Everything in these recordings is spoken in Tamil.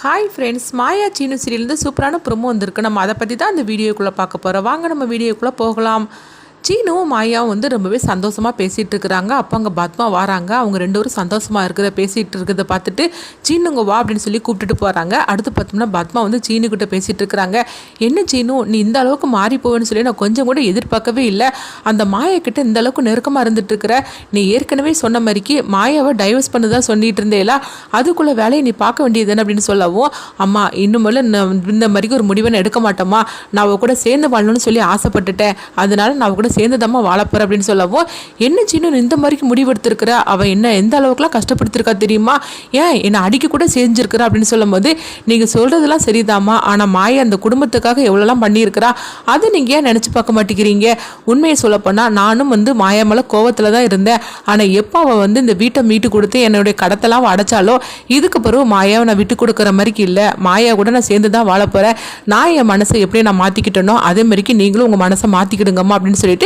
ஹாய் ஃப்ரெண்ட்ஸ், மாயா சீனு சீரியல்லேருந்து சூப்பரான ப்ரோமோ வந்திருக்கு. நம்ம அதை பற்றி தான் இந்த வீடியோக்குள்ளே பார்க்க போகிறோம். வாங்க நம்ம வீடியோக்குள்ளே போகலாம். சீனுவும் மாயாவும் வந்து ரொம்பவே சந்தோஷமாக பேசிகிட்டு இருக்கிறாங்க. அப்போ அங்கே பத்மா வராங்க. அவங்க ரெண்டு பேரும் சந்தோஷமாக இருக்கிறத பேசிகிட்டு இருக்கிறத பார்த்துட்டு சீனுங்க வா அப்படின்னு சொல்லி கூப்பிட்டுட்டு போகிறாங்க. அடுத்து பார்த்தோம்னா பத்மா வந்து சீனுக்கிட்ட பேசிகிட்டு இருக்கிறாங்க. என்ன சீனு, நீ இந்த அளவுக்கு மாறி போவேன்னு சொல்லி நான் கொஞ்சம் கூட எதிர்பார்க்கவே இல்லை. அந்த மாயாக்கிட்ட இந்த அளவுக்கு நெருக்கமாக இருந்துட்டு இருக்கிற. நீ ஏற்கனவே சொன்ன மாதிரிக்கு மாயாவை டைவர்ஸ் பண்ண தான் சொல்லிட்டு இருந்தேலா, அதுக்குள்ளே வேலையை நீ பார்க்க வேண்டியது அப்படின்னு சொல்லவும், அம்மா இன்னும் இந்த மாதிரிக்கு ஒரு முடிவை எடுக்க மாட்டோமா, நான் அவ கூட சேர்ந்து வாழணும்னு சொல்லி ஆசைப்பட்டுட்டேன், அதனால நான் அவ கூட சேர்ந்துதாம்மா வாழப்போற அப்படின்னு சொல்லவும், என்ன சீனு இந்த மாதிரிக்கு முடிவெடுத்திருக்கிற, அவள் என்ன எந்த அளவுக்குலாம் கஷ்டப்படுத்திருக்கா தெரியுமா, ஏன் என்னை அடிக்க கூட செஞ்சிருக்கிறா அப்படின்னு சொல்லும் போது, நீங்கள் சொல்கிறதெல்லாம் சரிதாம்மா, ஆனால் மாயா அந்த குடும்பத்துக்காக எவ்வளோலாம் பண்ணியிருக்கிறா, அதை நீங்கள் ஏன் நினச்சி பார்க்க மாட்டேங்கிறீங்க. உண்மையை சொல்லப்போனால் நானும் வந்து மாயா மேலே கோவத்தில் தான் இருந்தேன். ஆனால் எப்போ அவள் வந்து இந்த வீட்டை மீட்டு கொடுத்து என்னுடைய கடத்தெல்லாம் அடைச்சாலோ, இதுக்கு பிறகு மாயாவை நான் விட்டு கொடுக்குற மாதிரிக்கு இல்லை. மாயா கூட நான் சேர்ந்து தான் வாழ போகிறேன். நான் என் மனசை எப்படி நான் மாற்றிக்கிட்டேனோ அதே மாதிரிக்கு நீங்களும் உங்கள் மனசை மாற்றிக்கிடுங்கம்மா அப்படின்னு சொல்லிட்டு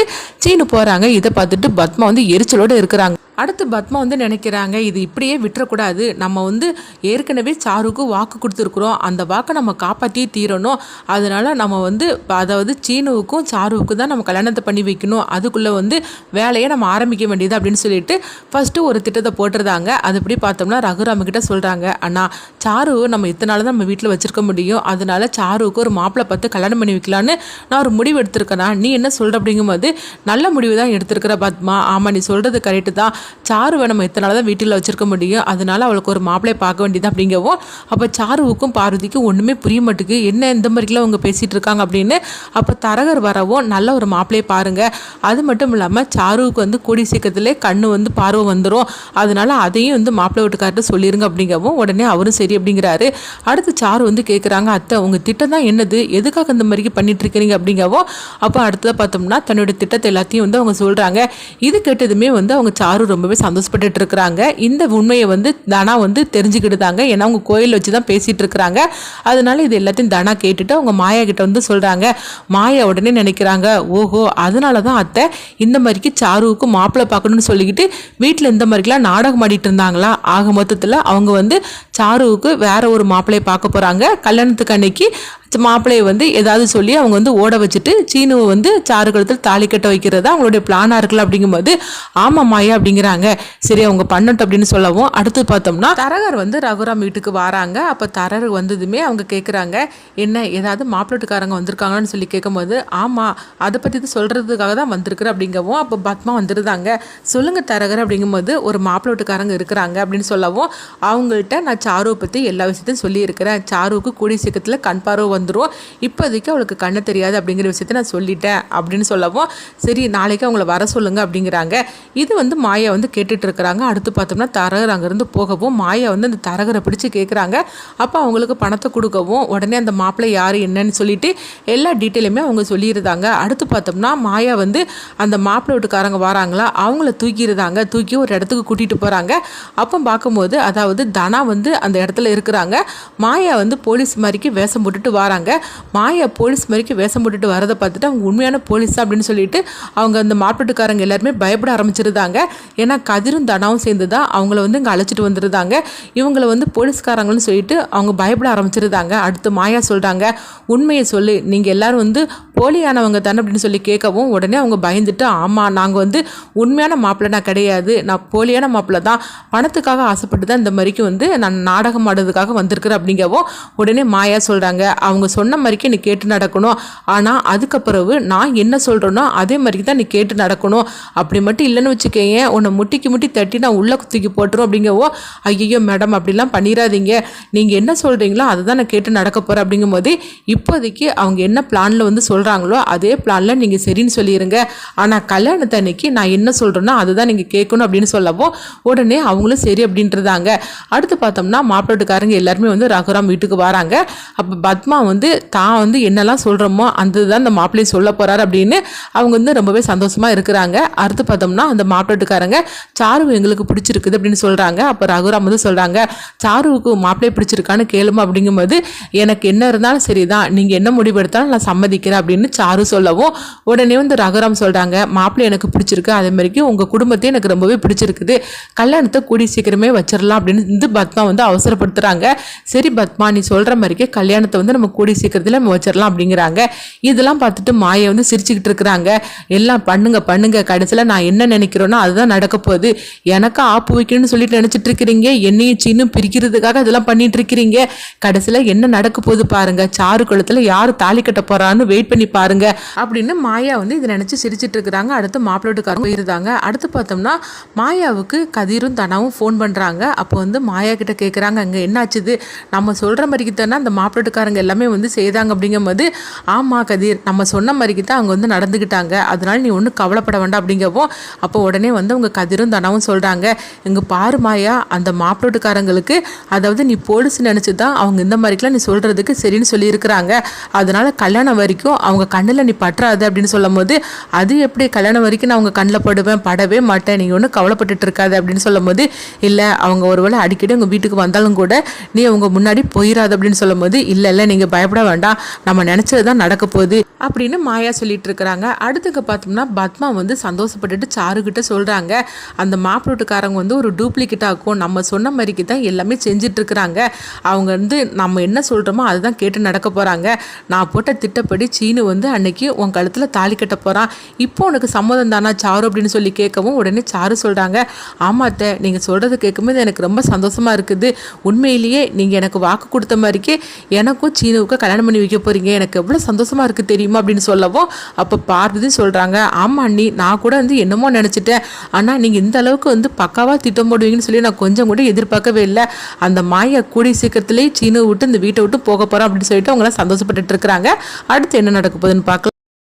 சீனு போகிறாங்க. இதை பார்த்துட்டு பத்மா வந்து எரிச்சலோடு இருக்கிறாங்க. அடுத்து பத்மா வந்து நினைக்கிறாங்க, இது இப்படியே விட்டுறக்கூடாது, நம்ம வந்து ஏற்கனவே சாருக்கு வாக்கு கொடுத்துருக்குறோம், அந்த வாக்கை நம்ம காப்பாற்றியே தீரணும், அதனால நம்ம வந்து அதாவது சீனுவுக்கும் சாருவுக்கும் தான் நம்ம கல்யாணத்தை பண்ணி வைக்கணும், அதுக்குள்ளே வந்து வேலையை நம்ம ஆரம்பிக்க வேண்டியது அப்படின்னு சொல்லிட்டு ஃபஸ்ட்டு ஒரு திட்டத்தை போட்டுருந்தாங்க. அது எப்படி பார்த்தோம்னா ரகுராமகிட்ட சொல்கிறாங்க, அண்ணா சாரு நம்ம இத்தனை நாள் தான் நம்ம வீட்டில் வச்சுருக்க முடியும், அதனால சாருவுக்கு ஒரு மாப்பிள்ளை பார்த்து கல்யாணம் பண்ணி வைக்கலான்னு நான் ஒரு முடிவு எடுத்திருக்கேனா, நீ என்ன சொல்கிற அப்படிங்கும்போது, நல்ல முடிவு தான் எடுத்திருக்கிற பத்மா, ஆமாம் நீ சொல்கிறது கரெக்டு தான், சாருவை நம்ம இத்தனை நாள் தான் வீட்டில் வச்சுருக்க முடியும், அதனால அவளுக்கு ஒரு மாப்பிள்ளையை பார்க்க வேண்டியது அப்படிங்கவும், அப்போ சாருவுக்கும் பார்வதிக்கும் ஒன்றுமே புரிய மாட்டுக்கு, என்ன இந்த மாதிரிலாம் அவங்க பேசிகிட்டு இருக்காங்க அப்படின்னு. அப்போ தரகர் வரவும், நல்ல ஒரு மாப்பிள்ளையை பாருங்கள், அது மட்டும் இல்லாமல் சாருவுக்கு வந்து கூடி சீக்கிரத்திலே கண்ணு வந்து பார்வை வந்துடும், அதனால அதையும் வந்து மாப்பிள்ளை வீட்டுக்கார்ட்ட சொல்லிடுங்க அப்படிங்கவும், உடனே அவரும் சரி அப்படிங்கிறாரு. அடுத்து சாரு வந்து கேட்குறாங்க, அத்தை உங்கள் திட்டம் தான் என்னது, எதுக்காக இந்த மாதிரிக்கு பண்ணிட்டு இருக்கிறீங்க அப்படிங்கவும், அப்போ அடுத்ததாக பார்த்தோம்னா தன்னோட திட்டத்தை எல்லாத்தையும் வந்து அவங்க சொல்கிறாங்க. இது கேட்டதுமே வந்து அவங்க சாரு ரொம்பவே சந்தோஷப்பட்டு இருக்கிறாங்க. இந்த உண்மையை வந்து தனா வந்து தெரிஞ்சுக்கிட்டுதாங்க, ஏன்னா அவங்க கோயில் வச்சு தான் பேசிட்டு இருக்கிறாங்க. அதனால இது எல்லாத்தையும் தனா கேட்டுட்டு அவங்க மாயா கிட்ட வந்து சொல்றாங்க. மாயா உடனே நினைக்கிறாங்க, ஓஹோ அதனால தான் அத்தை இந்த மாதிரிக்கு சாருவுக்கு மாப்பிள்ளை பார்க்கணும்னு சொல்லிக்கிட்டு வீட்டில் இந்த மாதிரிலாம் நாடகம் ஆடிட்டு இருந்தாங்களா, ஆக மொத்தத்தில் அவங்க வந்து சாருவுக்கு வேற ஒரு மாப்பிள்ளையை பார்க்க போறாங்க. கல்யாணத்துக்கு அன்னைக்கு மாப்பிள்ளையை வந்து ஏதாவது சொல்லி அவங்க வந்து ஓட வச்சுட்டு சீனுவை வந்து சாரு கழுத்தில் தாலி கட்ட வைக்கிறதா அவங்களுடைய பிளானா இருக்குல்ல அப்படிங்கும்போது, ஆமா மாயா அப்படிங்கிறாங்க. சரி அவங்க பண்ணட்டும் அப்படின்னு சொல்லவும், அடுத்து பார்த்தோம்னா தரகர் வந்து ரகுராம் வீட்டுக்கு வராங்க. அப்போ தரகர் வந்ததுமே அவங்க கேட்குறாங்க, என்ன ஏதாவது மாப்பிள்ளட்டுக்காரங்க வந்திருக்காங்கன்னு சொல்லி கேட்கும்போது, ஆமா அதை பற்றி தான் சொல்றதுக்காக தான் வந்திருக்குற அப்படிங்கவும், அப்போ பத்மா வந்துருந்தாங்க. சொல்லுங்க தரகர் அப்படிங்கும்போது, ஒரு மாப்பிள்ளட்டுக்காரங்க இருக்கிறாங்க அப்படின்னு சொல்லவும், அவங்கள்ட்ட நான் சாருவை பற்றி எல்லா விஷயத்தையும் சொல்லியிருக்கிறேன், சாருவுக்கு கூடிய சீக்கிரத்தில் கண் பார்வை வந்துடும், இப்போதைக்கு அவளுக்கு கண்ணு தெரியாது அப்படிங்கிற விஷயத்த நான் சொல்லிட்டேன் அப்படின்னு சொல்லவும், சரி நாளைக்கு அவங்கள வர சொல்லுங்க அப்படிங்கிறாங்க. இது வந்து மாயா வந்து கேட்டுட்டு இருக்கிறாங்க. அடுத்து பார்த்தோம்னா தரகர் அங்கேருந்து போகவும் மாயா வந்து அந்த தரகரை பிடிச்சி கேட்குறாங்க. அப்போ அவங்களுக்கு பணத்தை கொடுக்கவும், உடனே அந்த மாப்பிள்ளை யார் என்னன்னு சொல்லிட்டு எல்லா டீட்டெயிலுமே அவங்க சொல்லியிருந்தாங்க. அடுத்து பார்த்தோம்னா மாயா வந்து அந்த மாப்பிள்ளை வீட்டுக்காரங்க வராங்களா, அவங்கள தூக்கிடுறாங்க, தூக்கி ஒரு இடத்துக்கு கூட்டிகிட்டு போகிறாங்க. அப்போ பார்க்கும்போது அதாவது தனா வந்து அந்த இடத்துல இருக்கிறாங்க. மாயா வந்து போலீஸ் மாதிரிக்கு வேஷம் போட்டுட்டு வராங்க. மாயா போலீஸ் மாதிரிக்கு வேஷம் போட்டுட்டு வரதை பார்த்துட்டு அவங்க உண்மையான போலீஸ் அப்படின்னு சொல்லிட்டு அவங்க அந்த மாப்பிட்டுக்காரங்க எல்லாருமே பயப்பட ஆரம்பிச்சிருந்தாங்க. ஏன்னா கதிரும் தனாவும் சேர்ந்து தான் அவங்கள வந்து இங்கே அழைச்சிட்டு வந்துருந்தாங்க. இவங்களை வந்து போலீஸ்காரங்கன்னு சொல்லிட்டு அவங்க பயப்பட ஆரம்பிச்சிருந்தாங்க. அடுத்து மாயா சொல்கிறாங்க, உண்மையை சொல்லு, நீங்கள் எல்லாரும் வந்து போலியானவங்க தானே அப்படின்னு சொல்லி கேட்கவும், உடனே அவங்க பயந்துட்டு, ஆமாம் நாங்கள் வந்து உண்மையான மாப்பிள்ளை நான் கிடையாது, நான் போலியான மாப்பிள்ளை தான், பணத்துக்காக ஆசைப்பட்டு தான் இந்த மாதிரிக்கு வந்து நான் நாடகம் ஆடுறதுக்காக வந்திருக்கிறேன் அப்படிங்கவும், உடனே மாயா சொல்கிறாங்க, அவங்க சொன்ன மாதிரிக்கு நீ கேட்டு நடக்கணும், ஆனால் அதுக்கப்புறவு நான் என்ன சொல்கிறேனோ அதே மாதிரி தான் நீ கேட்டு நடக்கணும், அப்படி மட்டும் இல்லைன்னு வச்சுக்கேன் உன்னை முட்டிக்கு முட்டி தட்டி நான் உள்ளே தூக்கி போட்டுரும் அப்படிங்கவோ, ஐயோ மேடம் அப்படிலாம் பண்ணிடாதீங்க, நீங்கள் என்ன சொல்கிறீங்களோ அதை தான் நான் கேட்டு நடக்க போகிறேன் அப்படிங்கும்போது, இப்போதைக்கு அவங்க என்ன பிளானில் வந்து சொல்கிறாங்களோ அதே பிளானில் நீங்கள் சரின்னு சொல்லிடுங்க, ஆனால் கல்யாணத்தை அன்னைக்கு நான் என்ன சொல்கிறேனோ அதுதான் நீங்கள் கேட்கணும் அப்படின்னு சொல்லவும், உடனே அவங்களும் சரி அப்படின்றதாங்க. அடுத்து பார்த்தோம்னா மாப்பிள்ளட்டுக்காரங்க எல்லாருமே வந்து ரகுராம் வீட்டுக்கு வராங்க. அப்போ பத்மா வந்து தான் வந்து என்னெல்லாம் சொல்கிறோமோ அந்த தான் அந்த மாப்பிள்ளையை சொல்ல போகிறாரு அப்படின்னு அவங்க வந்து ரொம்பவே சந்தோஷமாக இருக்கிறாங்க. அடுத்து பார்த்தோம்னா அந்த மாப்பிள்ளட்டுக்காரங்க சாரு எங்களுக்கு பிடிச்சிருக்குது அப்படின்னு சொல்கிறாங்க. அப்போ ரகுராம் வந்து சொல்கிறாங்க, சாருவுக்கு மாப்பிள்ளையை பிடிச்சிருக்கான்னு கேளுமா அப்படிங்கும்போது, எனக்கு என்ன இருந்தாலும் சரி தான், நீங்கள் என்ன முடிவு எடுத்தாலும் நான் சம்மதிக்கிறேன் அப்படின்னு அப்படின்னு சாரு சொல்லவும் உடனே வந்து ரகுராம் சொல்கிறாங்க, மாப்பிள்ளை எனக்கு பிடிச்சிருக்கு, அதே மாதிரிக்கு உங்கள் குடும்பத்தையும் எனக்கு ரொம்பவே பிடிச்சிருக்குது, கல்யாணத்தை கூடி சீக்கிரமே வச்சிடலாம் அப்படின்னு வந்து பத்மா வந்து அவசரப்படுத்துகிறாங்க. சரி பத்மா, நீ சொல்கிற மாதிரிக்கே கல்யாணத்தை வந்து நம்ம கூடி சீக்கிரத்தில் நம்ம வச்சிடலாம் அப்படிங்கிறாங்க. இதெல்லாம் பார்த்துட்டு மாயை வந்து சிரிச்சுக்கிட்டு இருக்கிறாங்க. எல்லாம் பண்ணுங்க, கடைசியில் நான் என்ன நினைக்கிறேனோ அதுதான் நடக்க போகுது. எனக்கு ஆப்பு வைக்கணும்னு சொல்லிட்டு நினச்சிட்டு இருக்கிறீங்க, என்னையும் சீனும் பிரிக்கிறதுக்காக இதெல்லாம் பண்ணிட்டு இருக்கிறீங்க. கடைசியில் என்ன நடக்க போகுது பாருங்க, சாரு குளத்தில் யார் தாலி கட்ட போறான்னு வெயிட் பண்ணி பாருங்க அப்படின்னு மாயா வந்து இதை நினச்சி சிரிச்சிட்டு இருக்கிறாங்க. அடுத்து மாப்பிள்ளோட்டுக்காரங்க போயிருந்தாங்க. அடுத்து பார்த்தோம்னா மாயாவுக்கு கதிரும் தனாவும் ஃபோன் பண்ணுறாங்க. அப்போ வந்து மாயா கிட்ட கேட்குறாங்க, அங்கே என்னாச்சுது, நம்ம சொல்கிற மாதிரிக்கு தானே அந்த மாப்பிள்ளோட்டுக்காரங்க எல்லாமே வந்து செய்தாங்க அப்படிங்கும்போது, ஆமாம் கதிர், நம்ம சொன்ன மாதிரிக்கு தான் அவங்க வந்து நடந்துக்கிட்டாங்க, அதனால நீ ஒன்றும் கவலைப்பட வேண்டாம் அப்படிங்கவும், அப்போ உடனே வந்து அவங்க கதிரும் தனாவும் சொல்கிறாங்க, இங்கே பாரு மாயா, அந்த மாப்பிள்ளோட்டுக்காரங்களுக்கு அதாவது நீ போலீஸ் நினச்சி தான் அவங்க இந்த மாதிரிக்கெலாம் நீ சொல்கிறதுக்கு சரின்னு சொல்லியிருக்கிறாங்க, அதனால் கல்யாணம் வரைக்கும் அவங்க கண்ணில் நீ பற்றாது அப்படின்னு சொல்லும் போது, அது எப்படி கல்யாணம் வரைக்கும் நான் அவங்க கண்ணில் படவே மாட்டேன், நீங்கள் ஒன்றும் கவலைப்பட்டுட்டு இருக்காது அப்படின்னு சொல்லும் போது, இல்லை அவங்க ஒருவேளை அடிக்கடி உங்கள் வீட்டுக்கு வந்தாலும் கூட நீ அவங்க முன்னாடி போயிடாது அப்படின்னு சொல்லும் போது, இல்லை நீங்கள் பயப்பட வேண்டாம், நம்ம நினச்சது தான் நடக்க போகுது அப்படின்னு மாயா சொல்லிட்டு இருக்கிறாங்க. அடுத்துக்கு பார்த்தோம்னா பத்மா வந்து சந்தோஷப்பட்டுட்டு சாருக்கிட்ட சொல்கிறாங்க, அந்த மாப்பிள்ளோட்டுக்காரங்க வந்து ஒரு டூப்ளிகேட்டாகும், நம்ம சொன்ன மாதிரிக்கு தான் எல்லாமே செஞ்சுட்டு இருக்கிறாங்க, அவங்க வந்து நம்ம என்ன சொல்கிறோமோ அதுதான் கேட்டு நடக்க போகிறாங்க, நான் போட்ட திட்டப்படி சீனு வந்து அன்னைக்கு உன் கழுத்தில் தாலி கட்ட போகிறான், இப்போ உனக்கு சம்மதம் தானா சாரு அப்படின்னு சொல்லி கேட்கவும் உடனே சாரு சொல்கிறாங்க, ஆமாத்த, நீங்கள் சொல்கிறது கேட்கும்போது எனக்கு ரொம்ப சந்தோஷமாக இருக்குது, உண்மையிலேயே நீங்கள் எனக்கு வாக்கு கொடுத்த மாதிரிக்கே எனக்கும் சீனுவுக்கும் கல்யாணம் பண்ணி வைக்க போகிறீங்க, எனக்கு எவ்வளோ சந்தோஷமாக இருக்குது தெரியுமா அப்படின்னு சொல்லவும், அப்போ பார்வதி சொல்கிறாங்க, ஆமாம் அண்ணி, நான் கூட வந்து என்னமோ நினச்சிட்டேன், ஆனால் நீங்கள் இந்த அளவுக்கு வந்து பக்காவாக திட்டம் போடுவீங்கன்னு சொல்லி நான் கொஞ்சம் கூட எதிர்பார்க்கவே இல்லை, அந்த மாயை கூடி சீக்கிரத்திலே சீனு விட்டு இந்த வீட்டை விட்டு போக போகிறோம் அப்படின்னு சொல்லிட்டு அவங்களாம் சந்தோஷப்பட்டுட்டு இருக்கிறாங்க. அடுத்து என்ன நடக்க போகுதுன்னு பார்க்கலாம்.